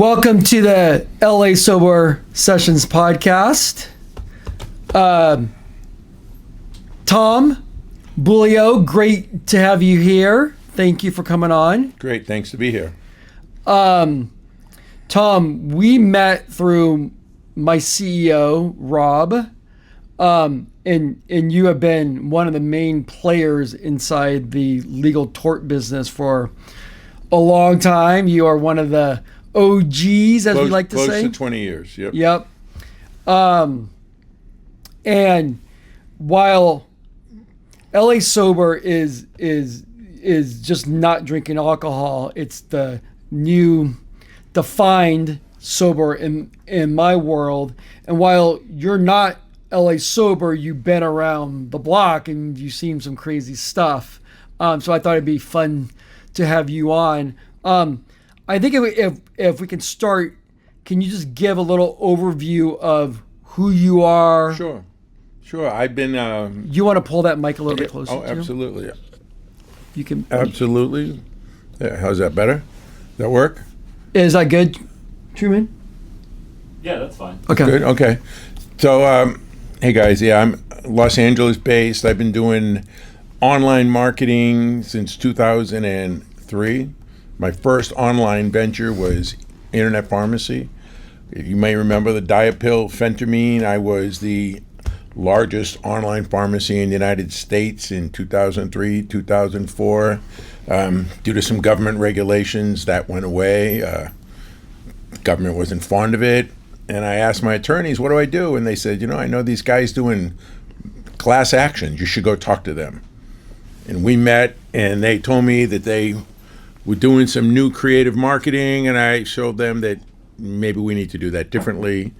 Welcome to the LA Sober Sessions podcast. Tom, Beaulieu, great to have you here. Thank you for coming on. Great, thanks to be here. Tom, we met through my CEO, Rob, and you have been one of the main players inside the legal tort business for a long time. You are one of the OGs, as we like to say. Close to 20 years, yep. Yep. And while LA Sober is just not drinking alcohol, it's the new defined sober in my world. And while you're not LA Sober, you've been around the block and you've seen some crazy stuff. So I thought it'd be fun to have you on. I think if we can start, can you just give a little overview of who you are? Sure. I've been. You want to pull that mic a little bit closer? Oh, absolutely. To you can. Absolutely. Yeah, how's that better? Does that work? Is that good, Truman? Yeah, that's fine. Okay. Good. Okay. So, hey guys, yeah, I'm Los Angeles based. I've been doing online marketing since 2003. My first online venture was internet pharmacy. You may remember the diet pill phentermine. I was the largest online pharmacy in the United States in 2003, 2004. Due to some government regulations, that went away. The government wasn't fond of it. And I asked my attorneys, what do I do? And they said, I know these guys doing class actions. You should go talk to them. And we met, and they told me that they were doing some new creative marketing, and I showed them that maybe we need to do that differently.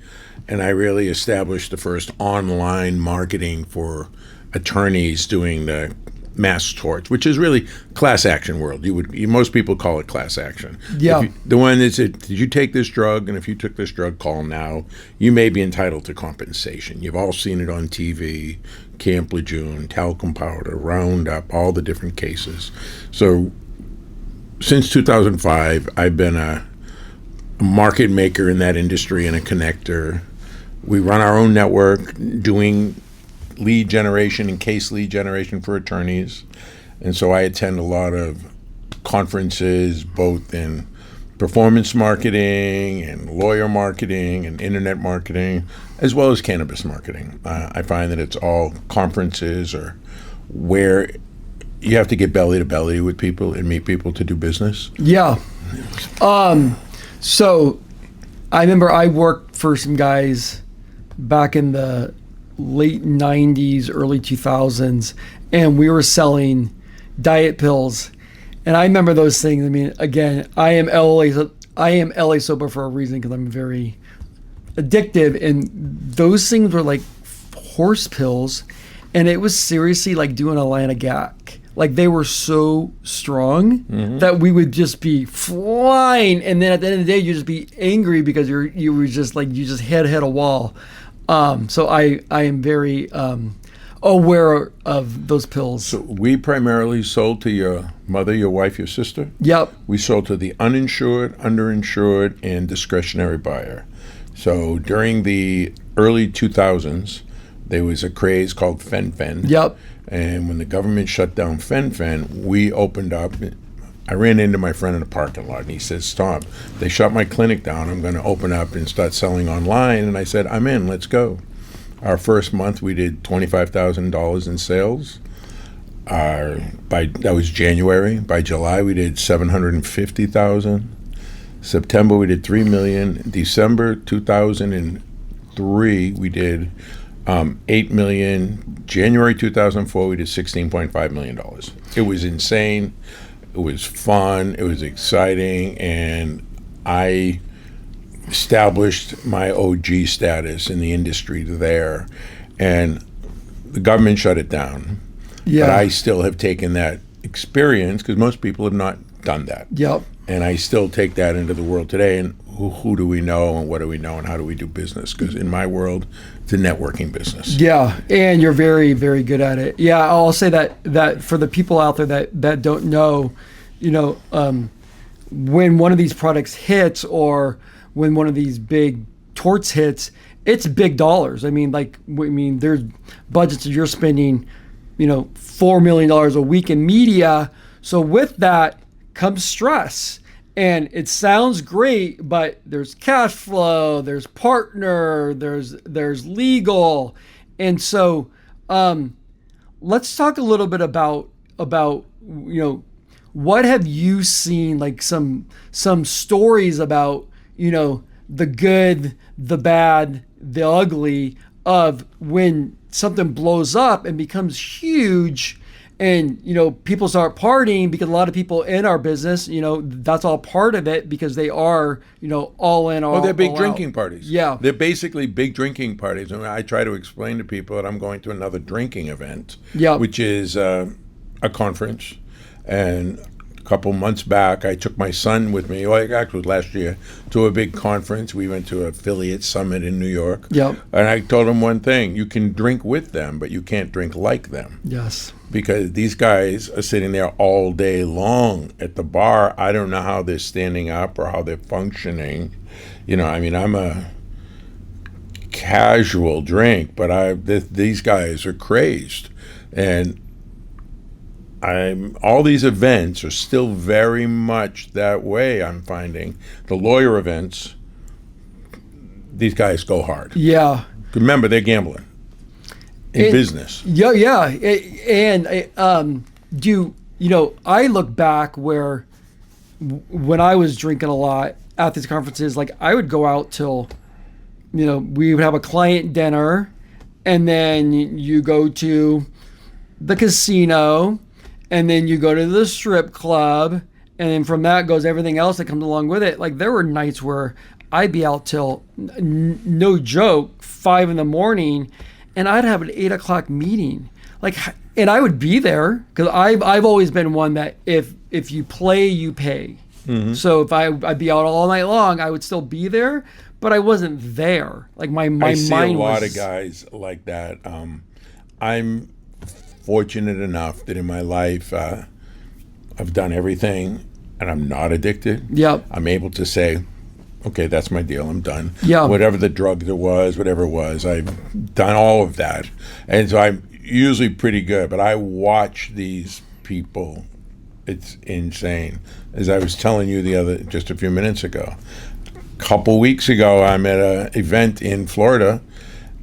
And I really established the first online marketing for attorneys doing the mass torts, which is really class action world. Most people call it class action. Yeah. The one that said, did you take this drug? And if you took this drug, call now. You may be entitled to compensation. You've all seen it on TV, Camp Lejeune, talcum powder, Roundup, all the different cases. So since 2005, I've been a market maker in that industry and a connector. We run our own network doing lead generation and case lead generation for attorneys. And so I attend a lot of conferences, both in performance marketing and lawyer marketing and internet marketing, as well as cannabis marketing. I find that it's all conferences or where you have to get belly to belly with people and meet people to do business. Yeah. So I remember I worked for some guys back in the late 90s, early 2000s, and we were selling diet pills. And I remember those things. I mean, again, I am LA Sober for a reason because I'm very addictive. And those things were like horse pills. And it was seriously like doing a line of gack. Like they were so strong that we would just be flying. And then at the end of the day, you'd just be angry because you were just like, you just hit a wall. So I am very aware of those pills. So we primarily sold to your mother, your wife, your sister? Yep. We sold to the uninsured, underinsured, and discretionary buyer. So during the early 2000s, there was a craze called fen-phen. Yep. And when the government shut down fen-phen, we opened up. I ran into my friend in the parking lot, and he says, Tom, they shut my clinic down. I'm going to open up and start selling online. And I said, I'm in. Let's go. Our first month, we did $25,000 in sales. That was January. By July, we did $750,000. September, we did $3 million. December 2003, we did $8 million. January 2004, we did $16.5 million. It was insane. It was fun. It was exciting. And I established my OG status in the industry there. And the government shut it down. Yeah. But I still have taken that experience, because most people have not done that. Yep. And I still take that into the world today. And who do we know, and what do we know, and how do we do business? Because in my world, it's a networking business. Yeah, and you're very, very good at it. Yeah, I'll say that for the people out there that don't know, when one of these products hits or when one of these big torts hits, it's big dollars. I mean, there's budgets that you're spending, $4 million a week in media. So with that comes stress. And it sounds great, but there's cash flow, there's partner, there's legal. And so let's talk a little bit about what have you seen, like some stories about, the good, the bad, the ugly of when something blows up and becomes huge. And, people start partying, because a lot of people in our business, that's all part of it, because they are, all in, all out. Well, they're big drinking parties. Yeah. They're basically big drinking parties. And I try to explain to people that I'm going to another drinking event, Yeah. which is a conference. And a couple months back, I took my son with me, well, actually it was last year, to a big conference. We went to an affiliate summit in New York. Yep. And I told him one thing: you can drink with them, but you can't drink like them. Yes. Because these guys are sitting there all day long at the bar. I don't know how they're standing up or how they're functioning. I'm a casual drink, but these guys are crazed. And all these events are still very much that way, I'm finding. The lawyer events, these guys go hard. Yeah. Remember, they're gambling. In business. Yeah, yeah. I look back where when I was drinking a lot at these conferences, like I would go out till, we would have a client dinner, and then you go to the casino, and then you go to the strip club, and then from that goes everything else that comes along with it. Like there were nights where I'd be out till, no joke, 5 a.m, and I'd have an 8 o'clock meeting, and I would be there, because I've always been one that if you play, you pay. Mm-hmm. So if I'd be out all night long, I would still be there, but I wasn't there. Like my I see mind a lot was, of guys like that. I'm fortunate enough that in my life I've done everything, and I'm not addicted. Yep. I'm able to say, okay, that's my deal. I'm done. Yeah. Whatever the drug there was, whatever it was, I've done all of that. And so I'm usually pretty good, but I watch these people. It's insane. As I was telling you just a few minutes ago, a couple weeks ago, I'm at an event in Florida,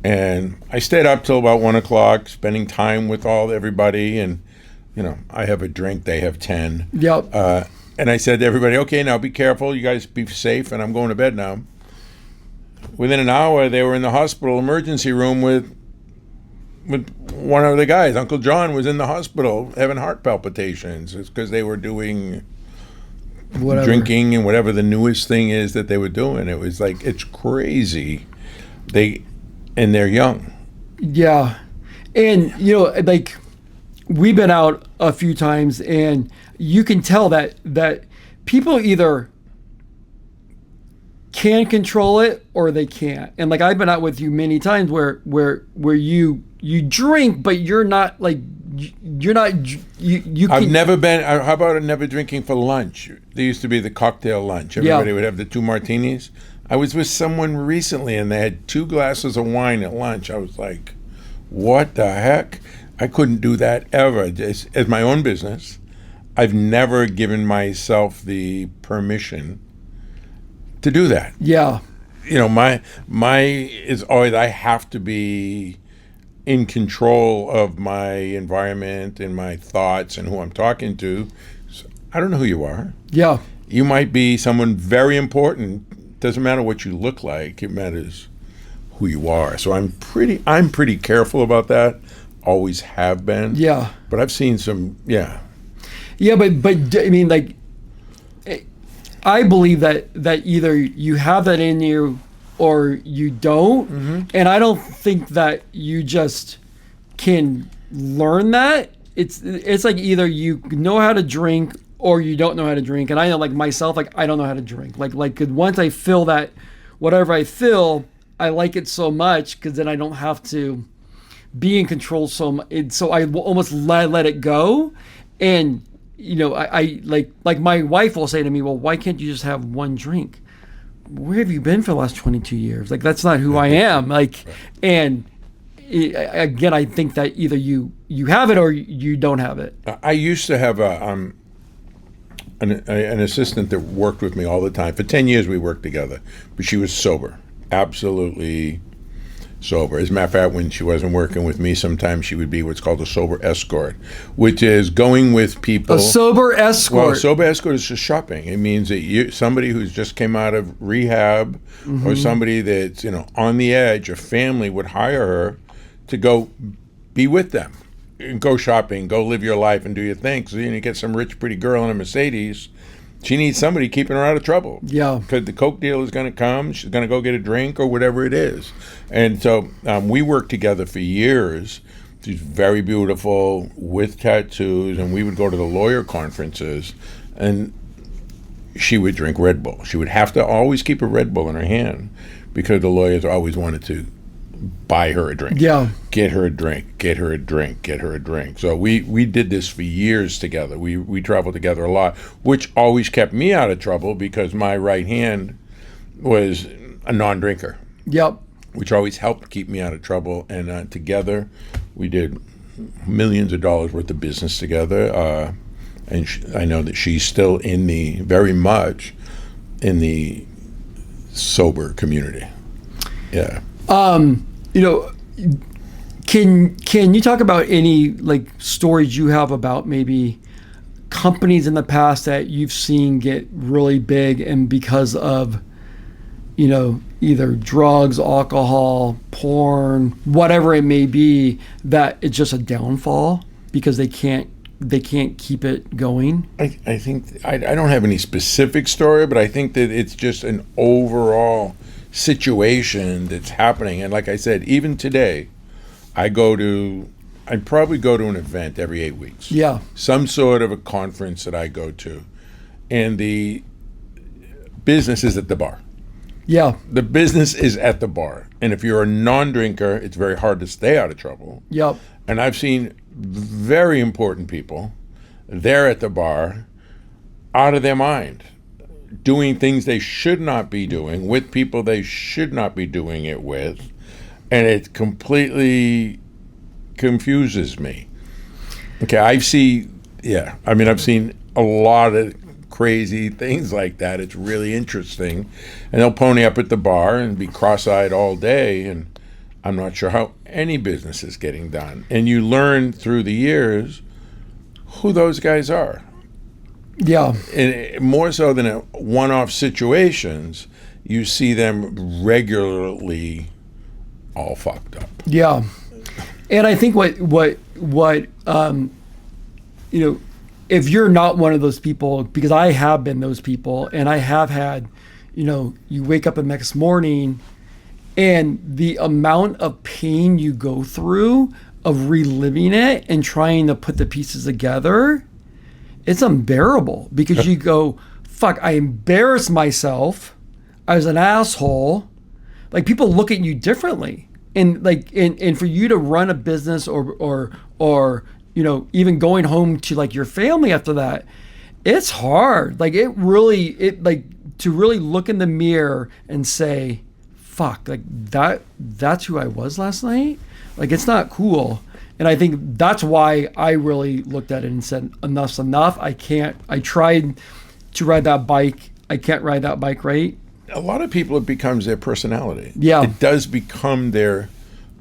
and I stayed up till about 1 o'clock, spending time with everybody. And, I have a drink, they have 10. Yep. And I said to everybody, okay, now be careful. You guys be safe, and I'm going to bed now. Within an hour, they were in the hospital emergency room with one of the guys. Uncle John was in the hospital having heart palpitations. It's because they were doing drinking and whatever the newest thing is that they were doing. It was like, it's crazy. And they're young. Yeah. And, we've been out a few times, and you can tell that people either can control it or they can't. And I've been out with you many times where you drink, but you're not you I've can, never been. How about never drinking for lunch? There used to be the cocktail lunch. Everybody would have the 2 martinis. I was with someone recently, and they had 2 glasses of wine at lunch. I was like, what the heck? I couldn't do that ever. Just as my own business, I've never given myself the permission to do that. Yeah. My is always, I have to be in control of my environment and my thoughts and who I'm talking to. So I don't know who you are. Yeah. You might be someone very important. Doesn't matter what you look like. It matters who you are. So I'm pretty careful about that. Always have been. Yeah. But I've seen some. Yeah. Yeah, but I mean, I believe that either you have that in you or you don't. Mm-hmm. And I don't think that you just can learn that. It's like either you know how to drink or you don't know how to drink. And I know, myself, I don't know how to drink. Cause once I feel that whatever I feel, I like it so much, because then I don't have to be in control so much. So I almost let it go. And I like my wife will say to me, well, why can't you just have one drink? Where have you been for the last 22 years? Like, that's not who I am. Like, and again, I think that either you have it or you don't have it. I used to have an assistant that worked with me all the time. For 10 years we worked together, but she was sober, absolutely sober. As a matter of fact, when she wasn't working with me, sometimes she would be what's called a sober escort, which is going with people. A sober escort. Well, sober escort is just shopping. It means that somebody who's just came out of rehab, or somebody that's on the edge, a family would hire her to go be with them, and go shopping, go live your life, and do your thing. So you get some rich, pretty girl in a Mercedes. She needs somebody keeping her out of trouble. Yeah. Because the Coke dealer is going to come. She's going to go get a drink or whatever it is. And so we worked together for years. She's very beautiful, with tattoos, and we would go to the lawyer conferences, and she would drink Red Bull. She would have to always keep a Red Bull in her hand because the lawyers always wanted to buy her a drink. Yeah. Get her a drink, get her a drink, get her a drink. So we did this for years together. We traveled together a lot, which always kept me out of trouble because my right hand was a non-drinker. Yep. Which always helped keep me out of trouble. And together we did millions of dollars worth of business together. And I know that she's still very much in the sober community. Yeah. Can you talk about any like stories you have about maybe companies in the past that you've seen get really big and because of either drugs, alcohol, porn, whatever it may be, that it's just a downfall because they can't keep it going? I think I don't have any specific story, but I think that it's just an overall situation that's happening. And like I said, even today, I probably go to an event every 8 weeks. Yeah. Some sort of a conference that I go to. And the business is at the bar. Yeah. The business is at the bar. And if you're a non-drinker, it's very hard to stay out of trouble. Yep. And I've seen very important people, they're at the bar, out of their mind, doing things they should not be doing with people they should not be doing it with, and it completely confuses me. Okay, I've seen a lot of crazy things like that. It's really interesting, and they'll pony up at the bar and be cross-eyed all day, and I'm not sure how any business is getting done. And you learn through the years who those guys are. Yeah. And more so than a one-off situations, you see them regularly all fucked up. Yeah. And I think what if you're not one of those people, because I have been those people, and I have had, you wake up the next morning and the amount of pain you go through of reliving it and trying to put the pieces together, it's unbearable because you go, fuck, I embarrassed myself. I was an asshole. Like, people look at you differently. And like, and for you to run a business or even going home to like your family after that, it's hard. Like, to really look in the mirror and say, fuck, like that's who I was last night. Like, it's not cool. And I think that's why I really looked at it and said, enough's enough. I tried to ride that bike. I can't ride that bike right. A lot of people, it becomes their personality. Yeah. It does become their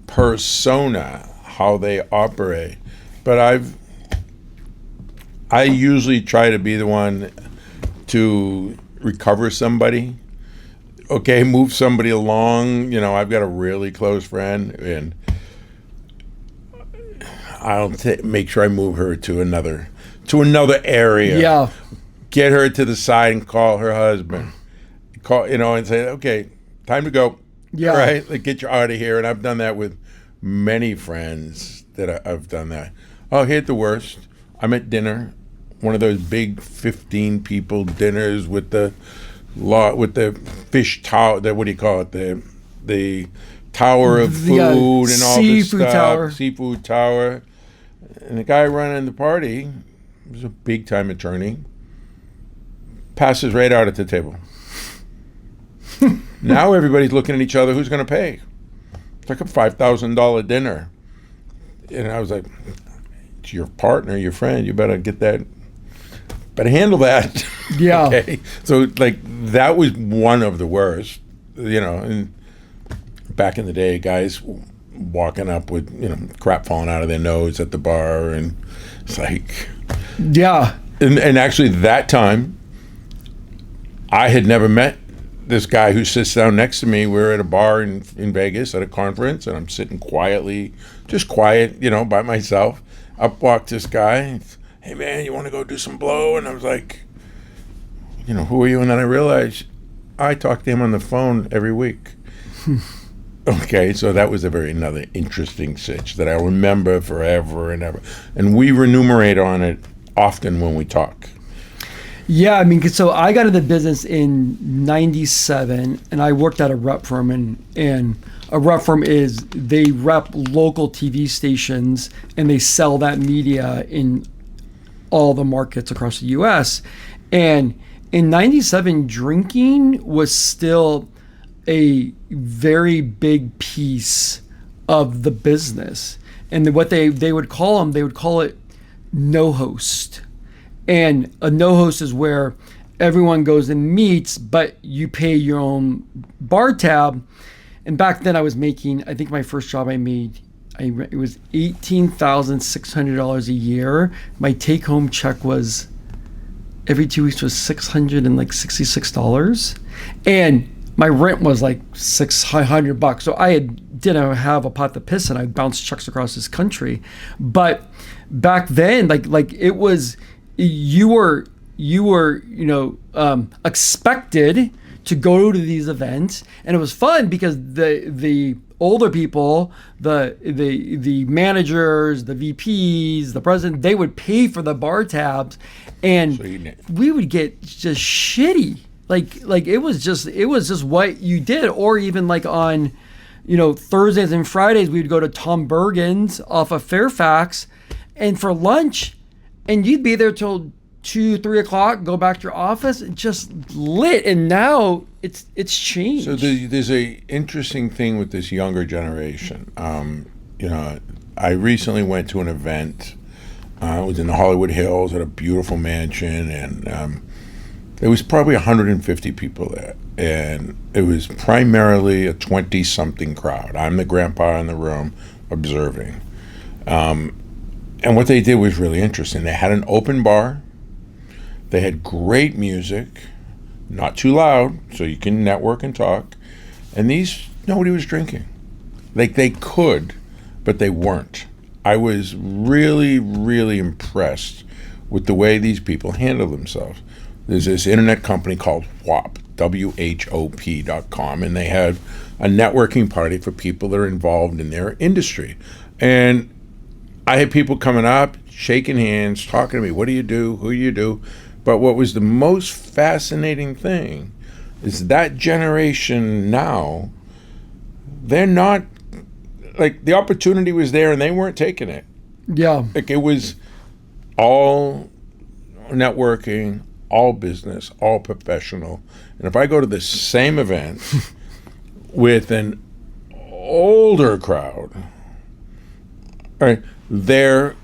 persona, how they operate. But I usually try to be the one to recover somebody. Okay, move somebody along. I've got a really close friend, and I'll make sure I move her to another area. Yeah. Get her to the side and call her husband. And say, okay, time to go. Yeah. Right? Like, get you out of here. And I've done that with many friends that I've done that. Oh, here's the worst. I'm at dinner, one of those big 15 people dinners with the fish tower, what do you call it? The tower of food and all this stuff. Tower. Seafood tower. And the guy running the party He was a big time attorney. Passes right out at the table. Now everybody's looking at each other. Who's going to pay? It's like a $5,000 dinner. And I was like, it's your partner, your friend. You better get that. Better handle that. Yeah. Okay. So like that was one of the worst. And back in the day, guys walking up with crap falling out of their nose at the bar, and it's like, yeah. And actually that time, I had never met this guy who sits down next to me. We're at a bar in Vegas at a conference, and I'm sitting quietly, just quiet, by myself. Up walked this guy. Hey man, you want to go do some blow? And I was like, who are you? And then I realized I talk to him on the phone every week. Okay, so that was another interesting sitch that I'll remember forever and ever. And we remunerate on it often when we talk. Yeah, I mean, so I got into the business in '97, and I worked at a rep firm, and a rep firm they rep local TV stations, and they sell that media in all the markets across the U.S. And in '97, drinking was still a very big piece of the business, and what they would call it no host. And a no host is where everyone goes and meets, but you pay your own bar tab. And back then I was making, I think my first job I made, it was $18,600 a year. My take home check was every 2 weeks was $666. And my rent was like $600. So didn't have a pot to piss in. I bounced checks across this country. But back then, like it was, you were expected to go to these events, and it was fun because the older people, the managers, the VPs, the president, they would pay for the bar tabs, and we would get just shitty. Like it was just what you did. Or even like on Thursdays and Fridays, we'd go to Tom Bergen's off of Fairfax, and for lunch. And you'd be there till 2-3 o'clock, go back to your office, just lit. And now it's changed. So there's a interesting thing with this younger generation. I recently went to an event. I was in the Hollywood Hills at a beautiful mansion, and there was probably 150 people there. And it was primarily a 20-something crowd. I'm the grandpa in the room observing. And what they did was really interesting. They had an open bar. They had great music, not too loud, so you can network and talk. And nobody was drinking. Like they could, but they weren't. I was really, really impressed with the way these people handle themselves. There's this internet company called WHOP, WHOP.com, and they had a networking party for people that are involved in their industry. And I had people coming up, shaking hands, talking to me. What do you do? Who do you do? But what was the most fascinating thing is that generation now, they're not, like the opportunity was there and they weren't taking it. Yeah. Like it was all networking, all business, all professional. And if I go to the same event with an older crowd, all right, they're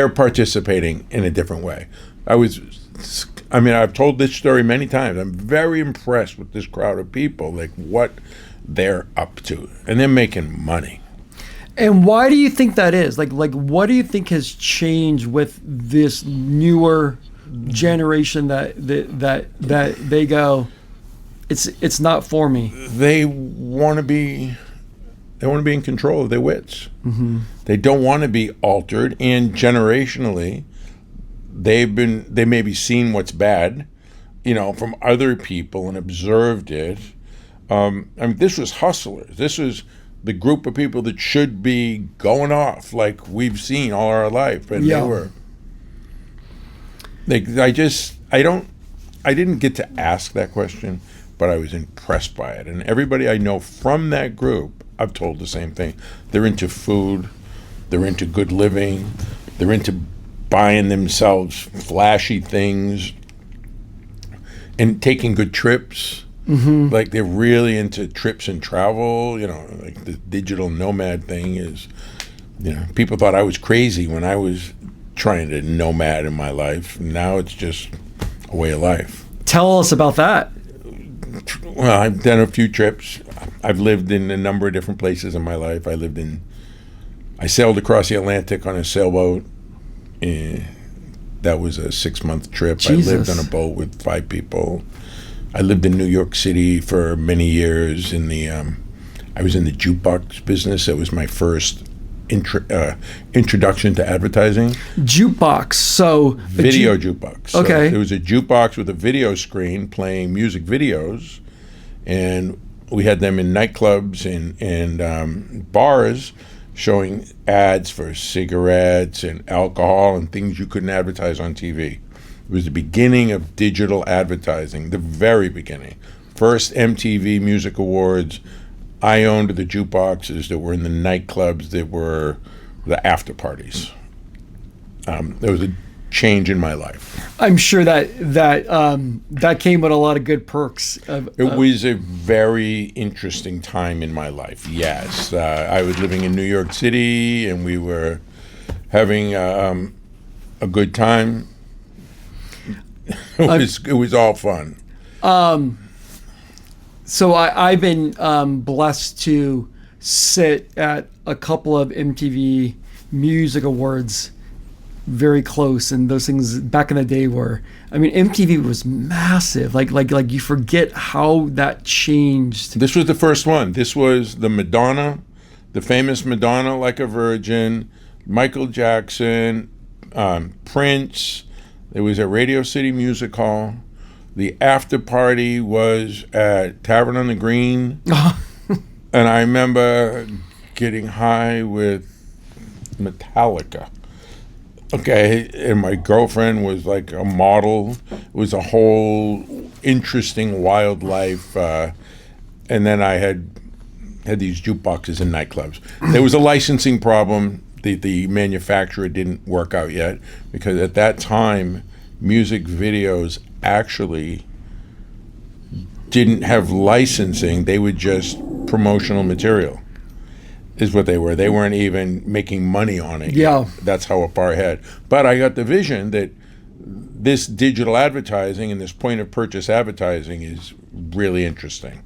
participating in a different way. I've told this story many times. I'm very impressed with this crowd of people, like what they're up to, and they're making money. And why do you think that is? Like what do you think has changed with this newer generation that they go, it's not for me? They want to be in control of their wits. Mm-hmm. They don't want to be altered, and generationally, they maybe seen what's bad, from other people and observed it. This was hustlers. This was the group of people that should be going off like we've seen all our life, and yeah. They were. I didn't get to ask that question, but I was impressed by it, and everybody I know from that group, I've told the same thing. They're into food, they're into good living, they're into buying themselves flashy things and taking good trips. Like they're really into trips and travel. Like the digital nomad thing is, people thought I was crazy when I was trying to nomad in my life. Now it's just a way of life. Tell us about that. Well, I've done a few trips. I've lived in a number of different places in my life. I sailed across the Atlantic on a sailboat. That was a 6-month trip. Jesus. I lived on a boat with 5 people. I lived in New York City for many years. I was in the jukebox business. It was my first introduction to advertising. Jukebox. So Video jukebox. Okay. So it was a jukebox with a video screen playing music videos, and we had them in nightclubs and bars showing ads for cigarettes and alcohol and things you couldn't advertise on TV. It was the beginning of digital advertising, the very beginning. First MTV Music Awards. I owned the jukeboxes that were in the nightclubs that were the after parties. There was a change in my life. I'm sure that came with a lot of good perks. It was a very interesting time in my life, yes. I was living in New York City, and we were having a good time. It was all fun. So I've been blessed to sit at a couple of MTV Music Awards very close, and those things back in the day MTV was massive. Like you forget how that changed. This was the first one. This was the Madonna, the famous Madonna Like a Virgin, Michael Jackson, Prince. It was at Radio City Music Hall. The after party was at Tavern on the Green. And I remember getting high with Metallica. Okay, and my girlfriend was like a model. It was a whole interesting wildlife. And then I had these jukeboxes in nightclubs. There was a licensing problem. The manufacturer didn't work out yet, because at that time, music videos actually didn't have licensing. They were just promotional material, is what they were. They weren't even making money on it. Yeah. That's how far ahead. But I got the vision that this digital advertising and this point of purchase advertising is really interesting.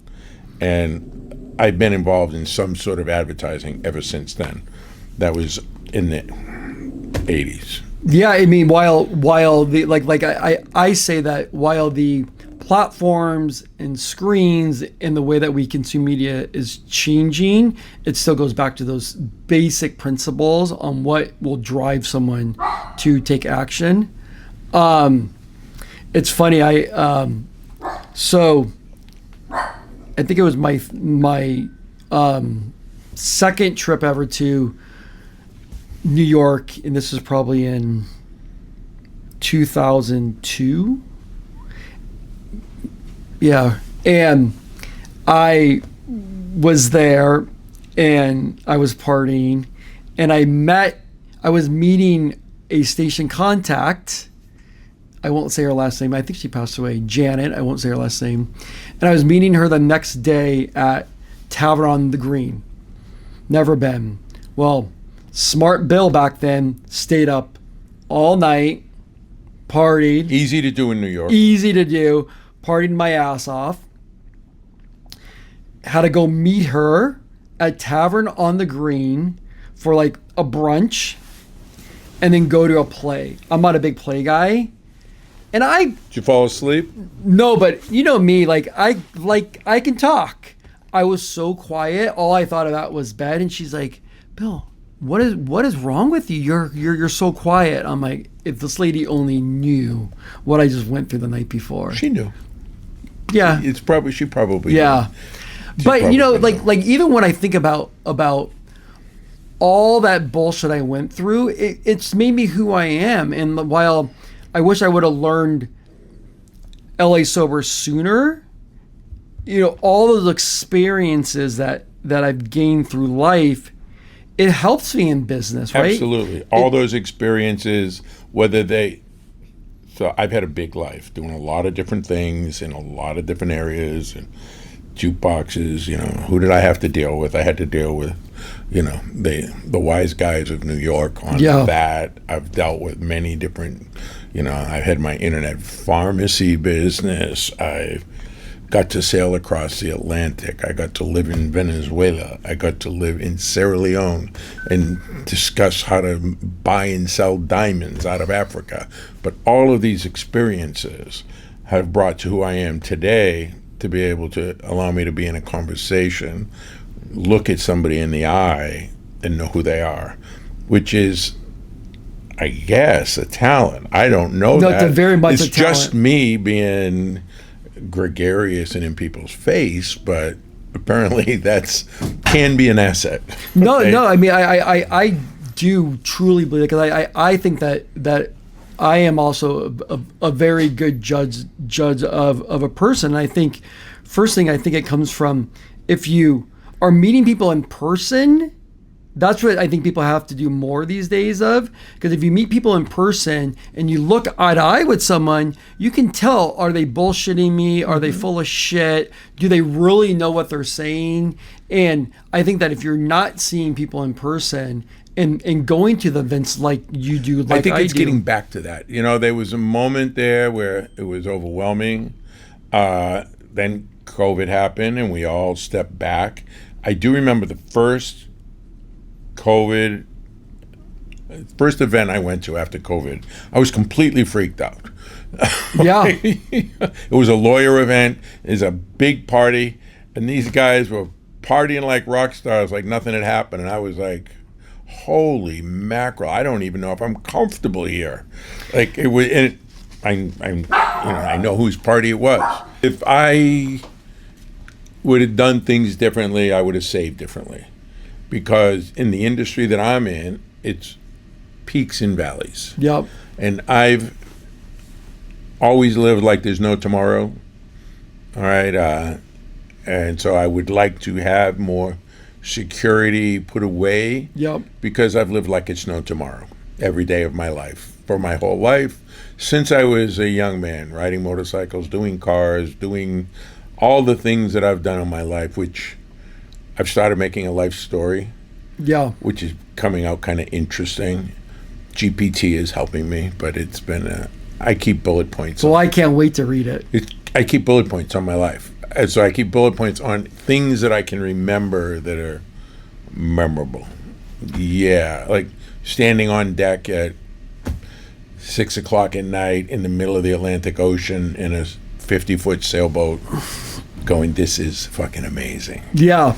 And I've been involved in some sort of advertising ever since then. That was in the 80s. Yeah, I mean, while the I say that while the platforms and screens and the way that we consume media is changing, it still goes back to those basic principles on what will drive someone to take action. It's funny. So I think it was my second trip ever to New York, and this was probably in 2002. Yeah, and I was there, and I was partying, and I was meeting a station contact. I won't say her last name. I think she passed away. Janet. I won't say her last name. And I was meeting her the next day at Tavern on the Green. Never been. Well, smart Bill back then stayed up all night, partied. Easy to do in New York. Easy to do. Partied my ass off. Had to go meet her at Tavern on the Green for like a brunch, and then go to a play. I'm not a big play guy. And Did you fall asleep? no, but you know me, I can talk. I was so quiet. All I thought about was bed. And she's like, Bill, what is wrong with you? You're so quiet. I'm like, if this lady only knew what I just went through the night before. She knew. Yeah. She probably Yeah. She But you know, probably like even when I think about all that bullshit I went through, it's made me who I am. And while I wish I would have learned LA sober sooner, you know, all those experiences that I've gained through life, it helps me in business, right? Absolutely. All those experiences, so I've had a big life doing a lot of different things in a lot of different areas and jukeboxes, who did I have to deal with? I had to deal with, the wise guys of New York on that. I've dealt with many different, I've had my internet pharmacy business. I've got to sail across the Atlantic. I got to live in Venezuela. I got to live in Sierra Leone and discuss how to buy and sell diamonds out of Africa. But all of these experiences have brought to who I am today to be able to allow me to be in a conversation, look at somebody in the eye and know who they are, which is, I guess, a talent. I don't know that. It's very much it's a talent. Just me being gregarious and in people's face, but apparently can be an asset. No, I mean, I do truly believe, because I think that I am also a very good judge of a person. I think, first thing, I think it comes from, if you are meeting people in person, that's what I think people have to do more these days of. Because if you meet people in person and you look eye to eye with someone, you can tell, are they bullshitting me? Are they full of shit? Do they really know what they're saying? And I think that if you're not seeing people in person and going to the events like you do, like I think it's do, getting back to that. There was a moment there where it was overwhelming. Then COVID happened and we all stepped back. I do remember the first event I went to after COVID. I was completely freaked out. Yeah. It was a lawyer event. It was a big party, and these guys were partying like rock stars, like nothing had happened. And I was like, holy mackerel, I don't even know if I'm comfortable here. Like, it was, and I know whose party it was. If I would have done things differently, I would have saved differently. Because in the industry that I'm in, it's peaks and valleys. Yep. And I've always lived like there's no tomorrow. All right. And so I would like to have more security put away. Yep. Because I've lived like it's no tomorrow every day of my life, for my whole life, since I was a young man, riding motorcycles, doing cars, doing all the things that I've done in my life, which I've started making a life story. Yeah. Which is coming out kind of interesting. GPT is helping me, but it's been I keep bullet points. Well, I can't wait to read it. I keep bullet points on my life. And so I keep bullet points on things that I can remember that are memorable. Yeah, like standing on deck at 6 o'clock at night in the middle of the Atlantic Ocean in a 50-foot sailboat, going, this is fucking amazing. Yeah.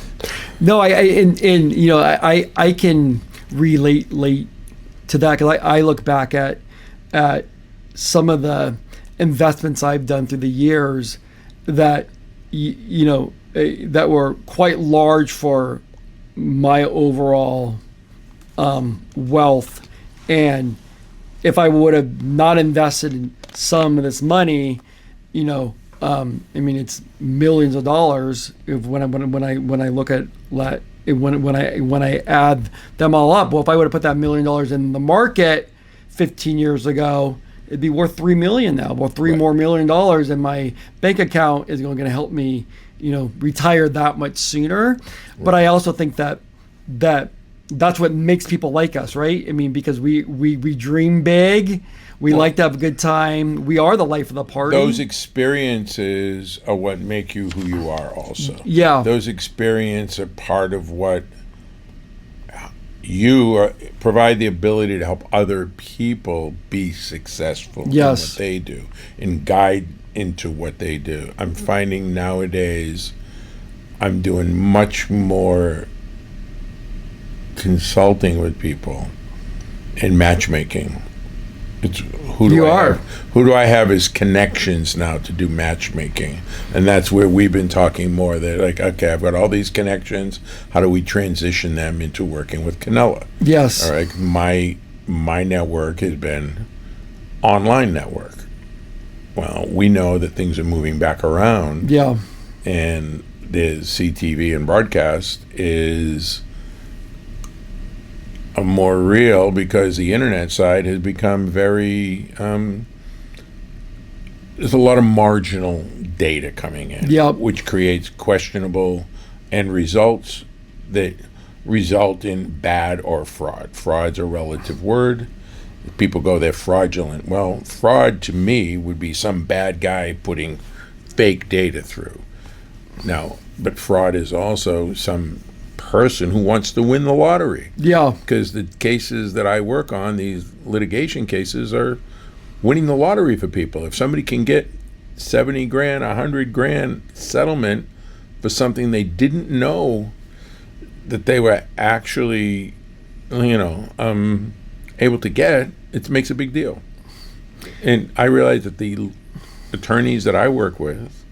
No, I can relate to that, because I look back at some of the investments I've done through the years that that were quite large for my overall wealth. And if I would have not invested in some of this money, it's millions of dollars. When I look at that, when I add them all up, well, if I would have put that $1 million in the market 15 years ago, it'd be worth $3 million now. Well, $3 more $1 million in my bank account is going to help me, retire that much sooner. Right. But I also think that's what makes people like us, right? I mean, because we dream big. We like to have a good time. We are the life of the party. Those experiences are what make you who you are also. Yeah. Those experiences are part of what provide the ability to help other people be successful in what they do and guide into what they do. I'm finding nowadays I'm doing much more consulting with people and matchmaking. It's who do I have as connections now to do matchmaking, and that's where we've been talking more. They're like, okay, I've got all these connections. How do we transition them into working with Canella? Yes. All right. My network has been online network. Well, we know that things are moving back around. Yeah. And the CTV and broadcast is more real because the internet side has become very. There's a lot of marginal data coming in, Yep. which creates questionable end results that result in bad or fraud. Fraud's a relative word. People go, they're fraudulent. Well, fraud to me would be some bad guy putting fake data through. Now, but fraud is also some person who wants to win the lottery. Yeah. Because the cases that I work on, these litigation cases, are winning the lottery for people. If somebody can get 70 grand, 100 grand settlement for something they didn't know that they were actually, able to get, it makes a big deal. And I realize that the attorneys that I work with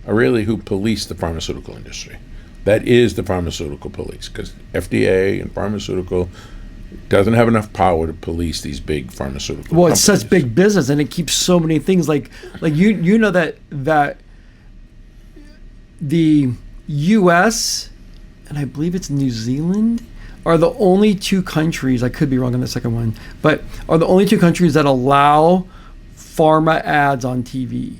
are really who police the pharmaceutical industry. That is the pharmaceutical police, because FDA and pharmaceutical doesn't have enough power to police these big pharmaceutical Well, it's companies. such big business, and it keeps so many things like you know that the U.S. and I believe it's New Zealand are the only two countries. I could be wrong on the second one, but are the only two countries that allow pharma ads on TV.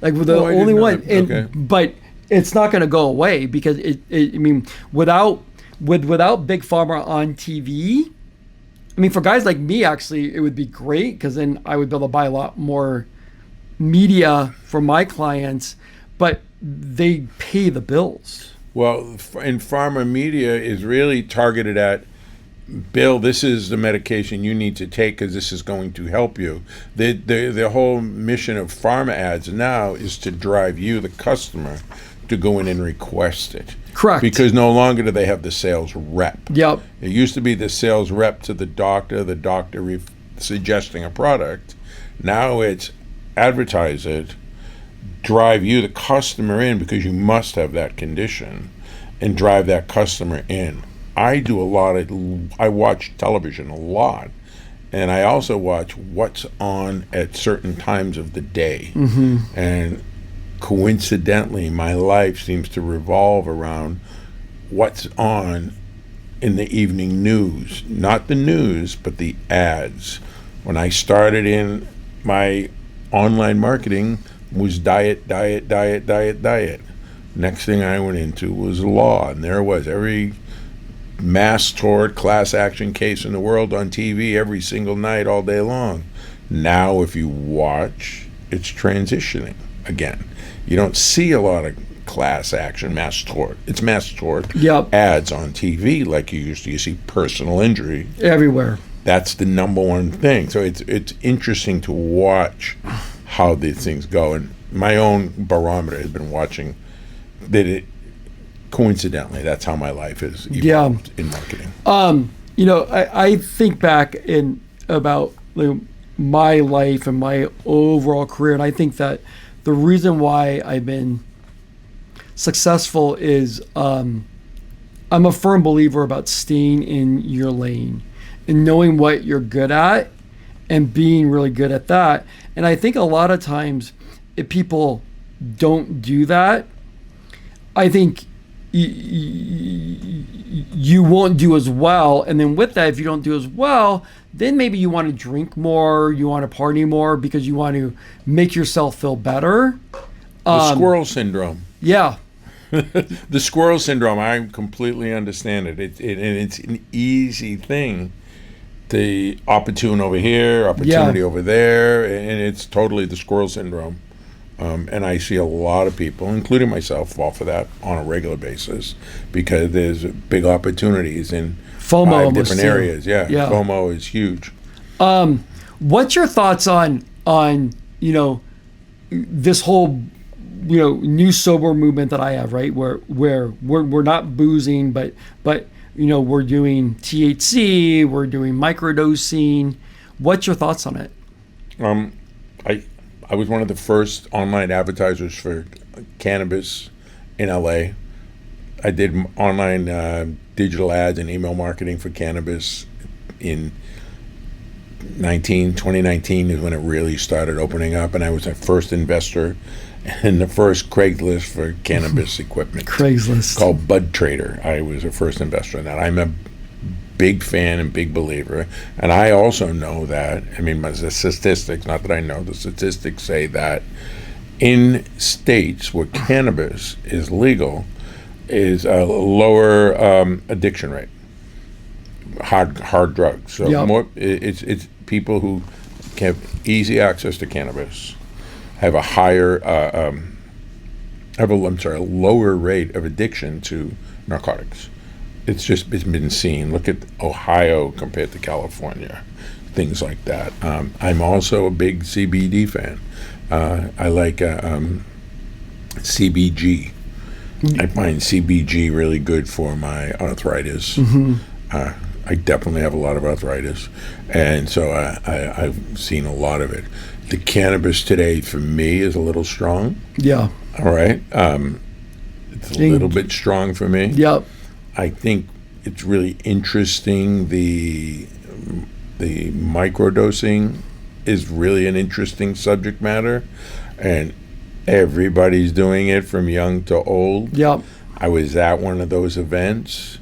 Like we're the Oh, I only didn't know one, that. and Okay. but it's not going to go away because I mean, without big pharma on TV. I mean, for guys like me, actually, it would be great because then I would be able to buy a lot more media for my clients, but they pay the bills. Well, in pharma media is really targeted at, Bill, this is the medication you need to take because this is going to help you. The whole mission of pharma ads now is to drive you, the customer, to go in and request it. Correct. Because no longer do they have the sales rep. Yep. It used to be the sales rep to the doctor suggesting a product. Now it's advertise it, drive you, the customer, in because you must have that condition, and drive that customer in. I watch television a lot, and I also watch what's on at certain times of the day. Mm-hmm. And coincidentally, my life seems to revolve around what's on in the evening news. Not the news, but the ads. When I started in my online marketing was diet. Next thing I went into was law, and there was every mass tort class action case in the world on TV every single night all day long. Now if you watch, it's transitioning again. You don't see a lot of class action mass tort. It's mass tort Yep. ads on TV like you used to. You see personal injury. Everywhere. That's the number one thing. So it's interesting to watch how these things go. And my own barometer has been watching that it coincidentally, that's how my life is evolved in marketing. I think back in about my life and my overall career, and I think that the reason why I've been successful is I'm a firm believer about staying in your lane and knowing what you're good at and being really good at that. And I think a lot of times if people don't do that, I think you won't do as well. And then with that, if you don't do as well, then maybe you want to drink more, you want to party more because you want to make yourself feel better. The squirrel syndrome. Yeah. The squirrel syndrome, I completely understand it. And it's an easy thing. The opportune over here, opportunity over there, and it's totally the squirrel syndrome. And I see a lot of people, including myself, fall for that on a regular basis because there's big opportunities in FOMO 5 different areas. Yeah, FOMO is huge. What's your thoughts on this whole new sober movement that I have, right? Where we're not boozing, but we're doing THC, we're doing microdosing. What's your thoughts on it? I was one of the first online advertisers for cannabis in LA. I did online digital ads and email marketing for cannabis in 2019 is when it really started opening up, and I was the first investor and the first Craigslist for cannabis equipment. Craigslist. Called Bud Trader. I was the first investor in that. I'm a big fan and big believer. And I also know that, I mean, the statistics, not that I know, the statistics say that in states where cannabis is legal is a lower addiction rate, hard drugs. So Yep. more, it's people who have easy access to cannabis have a higher, a lower rate of addiction to narcotics. It's been seen. Look at Ohio compared to California, things like that. I'm also a big CBD fan. I like CBG. I find CBG really good for my arthritis. I definitely have a lot of arthritis, and so I've seen a lot of it. The cannabis today, for me, is a little strong. Yeah. All right. It's a little bit strong for me. Yep. I think it's really interesting. The microdosing is really an interesting subject matter, and everybody's doing it from young to old. Yep. I was at one of those events,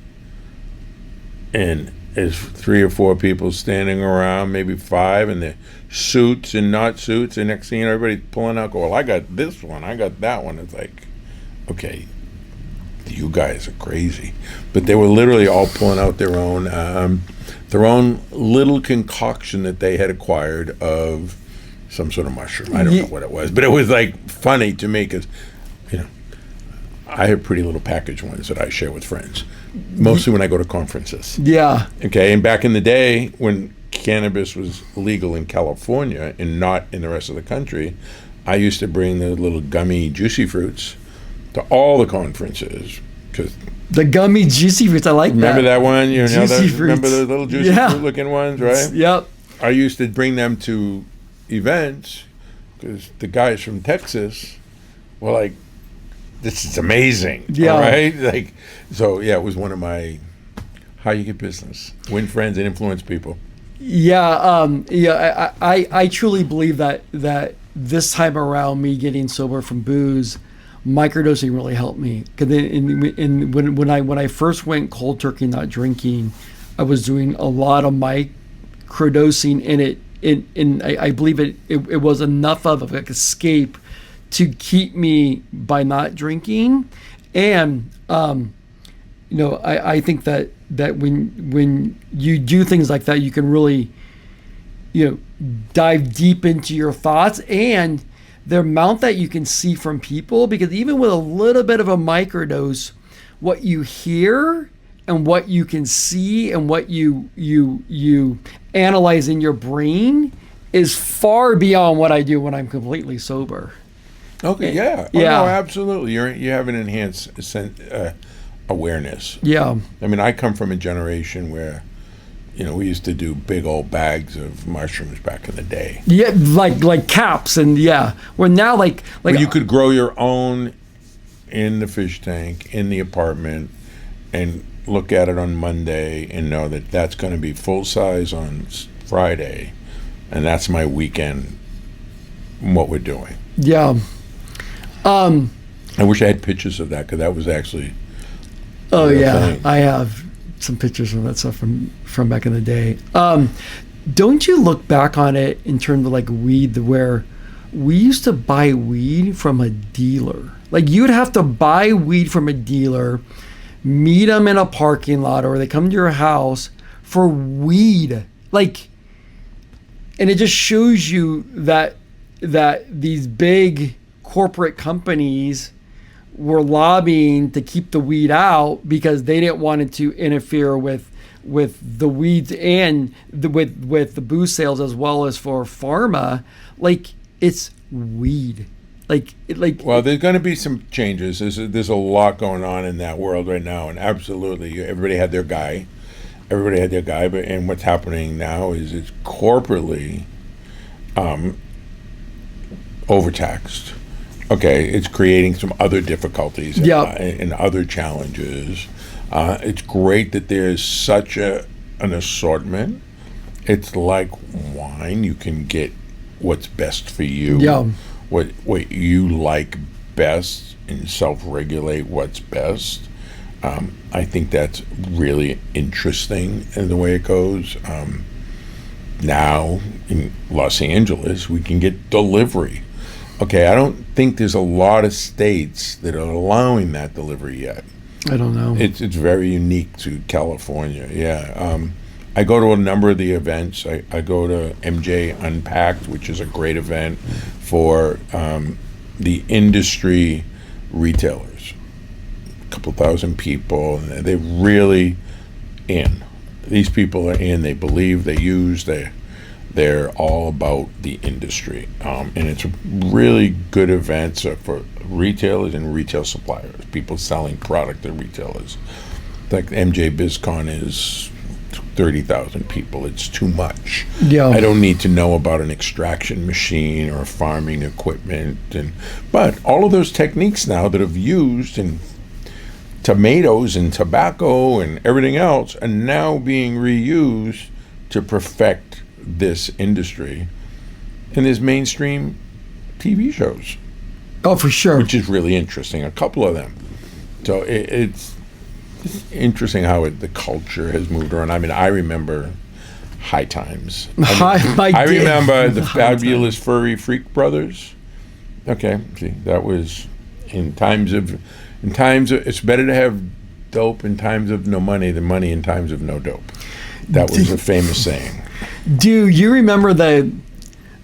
and there's 3 or 4 people standing around, maybe 5, and they're suits and not suits, and next thing you know, everybody's pulling out, well, I got this one, I got that one. It's like, okay, you guys are crazy. But they were literally all pulling out their own little concoction that they had acquired of some sort of mushroom. I don't know what it was, but it was like funny to me because, you know, I have pretty little package ones that I share with friends, mostly when I go to conferences. Yeah. Okay, and back in the day when cannabis was legal in California and not in the rest of the country, I used to bring the little gummy juicy fruits to all the conferences. Cause The gummy juicy fruits, I like remember that one? You know, Juicy fruits. remember the little juicy Yeah. fruit looking ones, right? Yep. I used to bring them to events because the guys from Texas were like, this is amazing. Yeah. All right? Like, so yeah, it was one of my how you get business, win friends and influence people. Yeah. I truly believe that this time around, me getting sober from booze, microdosing really helped me. Because when I first went cold turkey not drinking, I was doing a lot of microdosing, and I believe it was enough of an escape to keep me by not drinking. And I think that when you do things like that, you can really dive deep into your thoughts and the amount that you can see from people, because even with a little bit of a microdose, what you hear and what you can see and what you analyze in your brain is far beyond what I do when I'm completely sober. Okay, yeah. Oh, Yeah. no, absolutely. You have an enhanced awareness. Yeah. I mean, I come from a generation where, we used to do big old bags of mushrooms back in the day. Yeah, like caps, and yeah. Where now like Where you could grow your own in the fish tank, in the apartment, and look at it on Monday and know that that's going to be full size on Friday, and that's my weekend, what we're doing. Yeah. I wish I had pictures of that, because that was actually Oh real yeah, thing. I have some pictures of that stuff from back in the day. Don't you look back on it in terms of like weed, where we used to buy weed from a dealer? Like you'd have to buy weed from a dealer, meet them in a parking lot, or they come to your house for weed. Like, and it just shows you that these big corporate companies were lobbying to keep the weed out because they didn't want it to interfere with the weeds and with the booze sales, as well as for pharma. Like, it's weed. Well, there's going to be some changes. There's a lot going on in that world right now, and absolutely, everybody had their guy. And what's happening now is it's corporately overtaxed. Okay, it's creating some other difficulties and other challenges. It's great that there's such an assortment. It's like wine. You can get what's best for you. Yeah. What you like best, and self-regulate what's best. I think that's really interesting in the way it goes. Now in Los Angeles, we can get delivery. Okay, I don't think there's a lot of states that are allowing that delivery yet. I don't know. It's very unique to California. Yeah. I go to a number of the events. I go to MJ Unpacked, which is a great event for the industry retailers. A couple thousand people. And they're really in. These people are in. They believe. They use. They're all about the industry. And it's a really good event for retailers and retail suppliers, people selling product to retailers. Like MJ BizCon is 30,000 people. It's too much. Yeah. I don't need to know about an extraction machine or farming equipment. But all of those techniques now that have used in tomatoes and tobacco and everything else are now being reused to perfect this industry. And there's mainstream TV shows. Oh, for sure. Which is really interesting. A couple of them. So it's interesting how the culture has moved around. I mean, I remember High Times. I remember the Fabulous Furry Freak Brothers. Okay, see, that was in times of it's better to have dope in times of no money than money in times of no dope. That was a famous saying. Do you remember the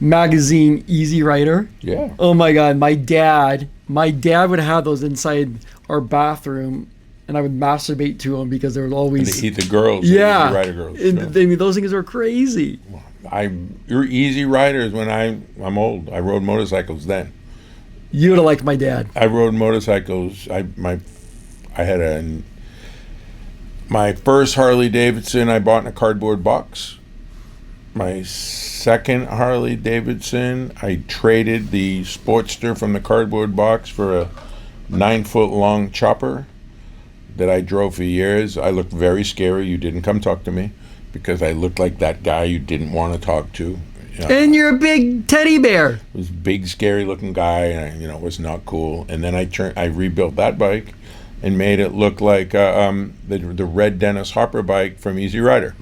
magazine Easy Rider? Yeah. Oh my God, my dad would have those inside our bathroom, and I would masturbate to them because they were always the girls. Yeah, Easy Rider girls. And, Sure. I mean, those things are crazy. You're Easy Riders when I'm old. I rode motorcycles then. You would have liked my dad. I rode motorcycles. I had my first Harley Davidson I bought in a cardboard box. My second Harley Davidson, I traded the Sportster from the cardboard box for a 9-foot long chopper that I drove for years. I looked very scary. You didn't come talk to me because I looked like that guy you didn't want to talk to. And you're a big teddy bear. Was a big, scary looking guy, and it was not cool. And then I rebuilt that bike and made it look like the red Dennis Hopper bike from Easy Rider.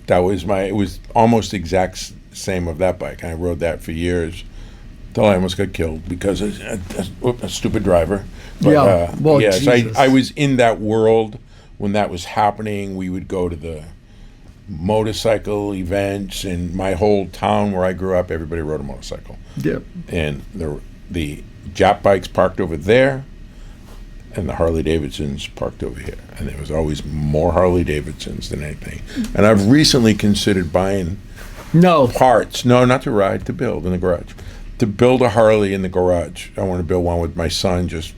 It was almost exact same of that bike. And I rode that for years till I almost got killed because of a stupid driver. But, yes, Jesus. I was in that world when that was happening. We would go to the motorcycle events, and my whole town where I grew up, everybody rode a motorcycle. Yep. And the Jap bikes parked over there, and the Harley Davidsons parked over here. And there was always more Harley Davidsons than anything. And I've recently considered buying parts. No, not to ride, to build in the garage. To build a Harley in the garage. I want to build one with my son, just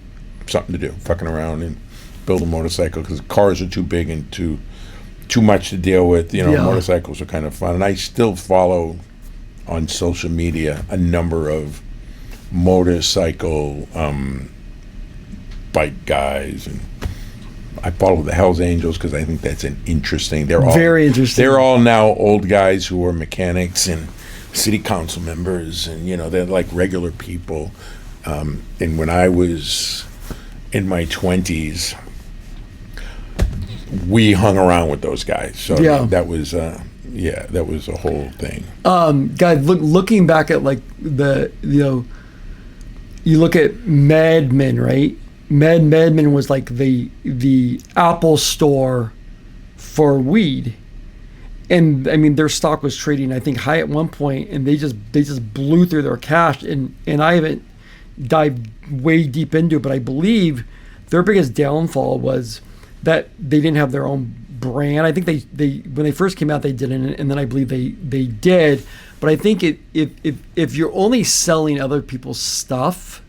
something to do, fucking around and build a motorcycle because cars are too big and too much to deal with. Motorcycles are kind of fun. And I still follow on social media a number of motorcycle bike guys, and I follow the Hells Angels because I think that's very interesting. They're all now old guys who are mechanics and city council members, and they're like regular people. And when I was in my 20s, we hung around with those guys. So that was a whole thing. God, looking back at like you look at Mad Men, right? Mad Men was like the Apple store for weed, and I mean their stock was trading I think high at one point, and they just blew through their cash. And I haven't dived way deep into it, but I believe their biggest downfall was that they didn't have their own brand. I think they when they first came out they didn't, and then I believe they did. But I think if you're only selling other people's stuff,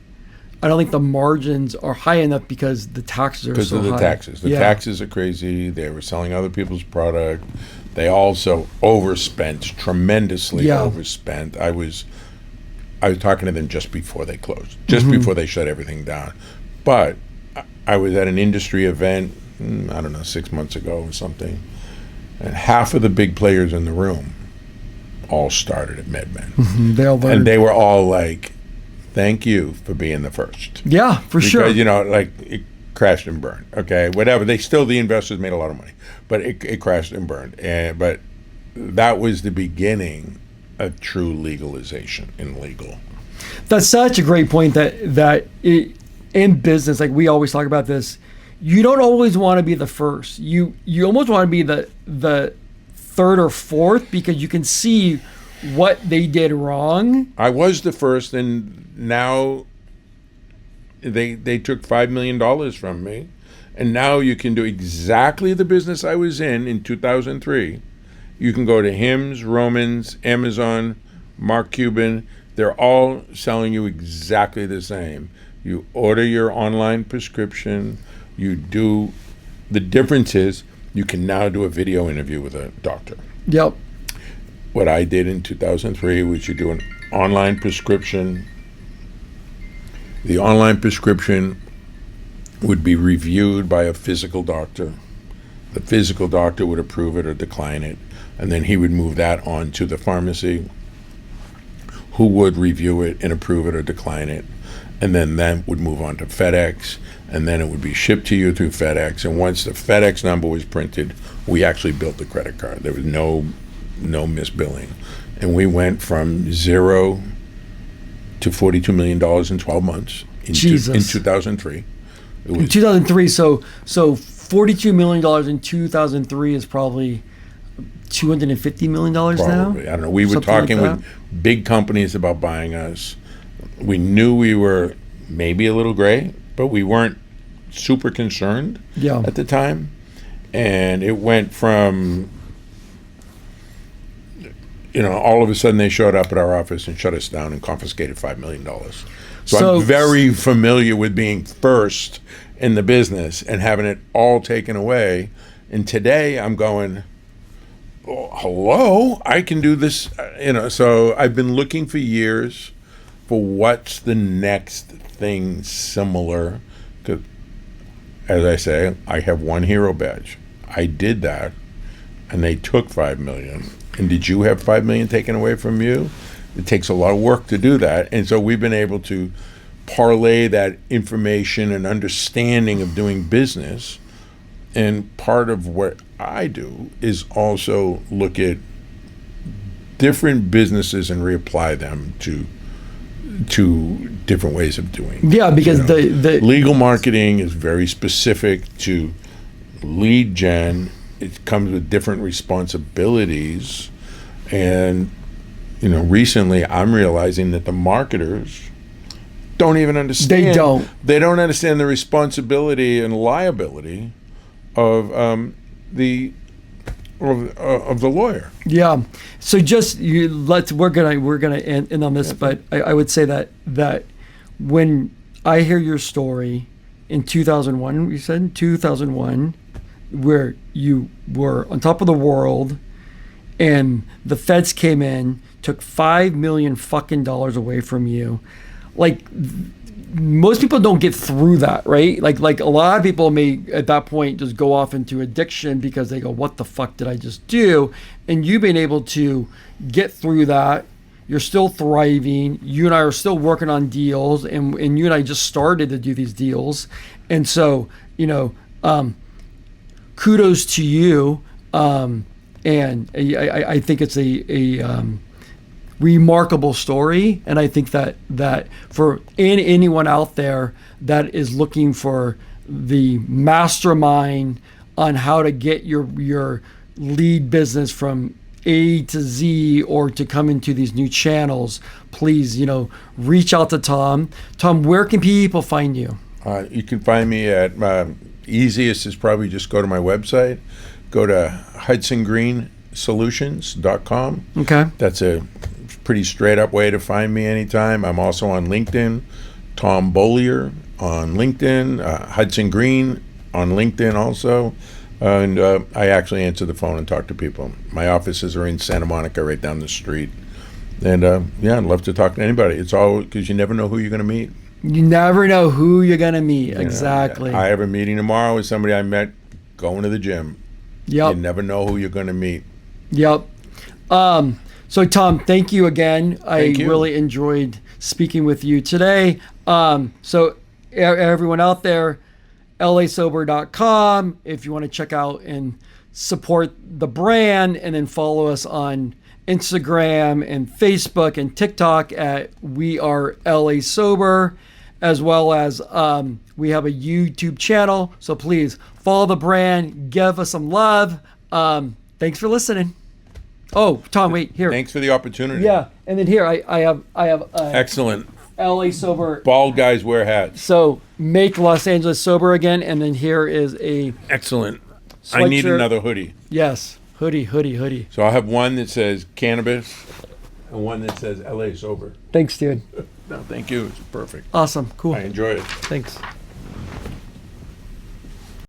I don't think the margins are high enough because the taxes are so high. Because of the taxes. The taxes are crazy. They were selling other people's product. They also overspent, tremendously overspent. I was talking to them just before they closed, before they shut everything down. But I was at an industry event, I don't know, 6 months ago or something, and half of the big players in the room all started at MedMen. And they were all like, thank you for being the first. Yeah, for sure. Because, crashed and burned. Okay, whatever. The investors made a lot of money, but it crashed and burned. But that was the beginning of true legalization in legal. That's such a great point in business, like we always talk about this, you don't always want to be the first. You almost want to be the third or fourth, because you can see what they did wrong. I was the first, and now they took $5 million from me, and now you can do exactly the business I was in 2003. You can go to Hims, Romans, Amazon, Mark Cuban. They're all selling you exactly the same. You order your online prescription. You do. The difference is you can now do a video interview with a doctor. Yep. What I did in 2003 was you do an online prescription. The online prescription would be reviewed by a physical doctor. The physical doctor would approve it or decline it, and then he would move that on to the pharmacy, who would review it and approve it or decline it, and then that would move on to FedEx, and then it would be shipped to you through FedEx. And once the FedEx number was printed, we actually built the credit card. There was no misbilling, and we went from 0 to $42 million in 12 months in 2003. In 2003, so $42 million in 2003 is probably $250 million now? I don't know. We were Something talking like with big companies about buying us. We knew we were maybe a little gray, but we weren't super concerned at the time. And it went from, all of a sudden they showed up at our office and shut us down and confiscated $5 million. So I'm very familiar with being first in the business and having it all taken away. And today I'm going, oh, hello, I can do this. So I've been looking for years for what's the next thing similar. Because, as I say, I have one hero badge. I did that, and they took $5 million. And did you have $5 million taken away from you? It takes a lot of work to do that. And so we've been able to parlay that information and understanding of doing business. And part of what I do is also look at different businesses and reapply them to different ways of doing. Yeah, because the legal marketing is very specific to lead gen. It comes with different responsibilities, and recently I'm realizing that the marketers don't even understand. They don't understand the responsibility and liability of the lawyer. Yeah. So just we're gonna end on this, but I would say that when I hear your story in 2001, you said 2001, where you were on top of the world, and the feds came in, took $5 million fucking dollars away from you, like. Most people don't get through that, right? Like a lot of people may at that point just go off into addiction because they go, what the fuck did I just do? And you've been able to get through that. You're still thriving. You and I are still working on deals, and you and I just started to do these deals. And so, kudos to you. And I think it's a remarkable story, and I think that for anyone out there that is looking for the mastermind on how to get your lead business from A to Z or to come into these new channels, please reach out to Tom. Tom, where can people find you? You can find me at easiest is probably just go to my website, go to hudsongreensolutions.com. Okay, that's a pretty straight up way to find me anytime. I'm also on LinkedIn, Tom Beaulieu on LinkedIn, Hudson Green on LinkedIn also, and I actually answer the phone and talk to people. My offices are in Santa Monica, right down the street, and I'd love to talk to anybody. It's all because you never know who you're going to meet. You never know who you're going to meet. Exactly. I have a meeting tomorrow with somebody I met going to the gym. Yep. You never know who you're going to meet. Yep. So Tom, thank you again. I really enjoyed speaking with you today. So everyone out there, lasober.com if you want to check out and support the brand, and then follow us on Instagram and Facebook and TikTok at We Are LA Sober, as well as we have a YouTube channel. So please follow the brand, give us some love. Thanks for listening. Oh, Tom, wait here. Thanks for the opportunity. Yeah, and then here I have Excellent. LA Sober. Bald guys wear hats. So make Los Angeles sober again, and then here is a Excellent. I need sweatshirt. another hoodie. Yes, hoodie. So I'll have one that says cannabis and one that says LA sober. Thanks, dude. No, thank you. It's perfect. Awesome, cool. I enjoy it. Thanks.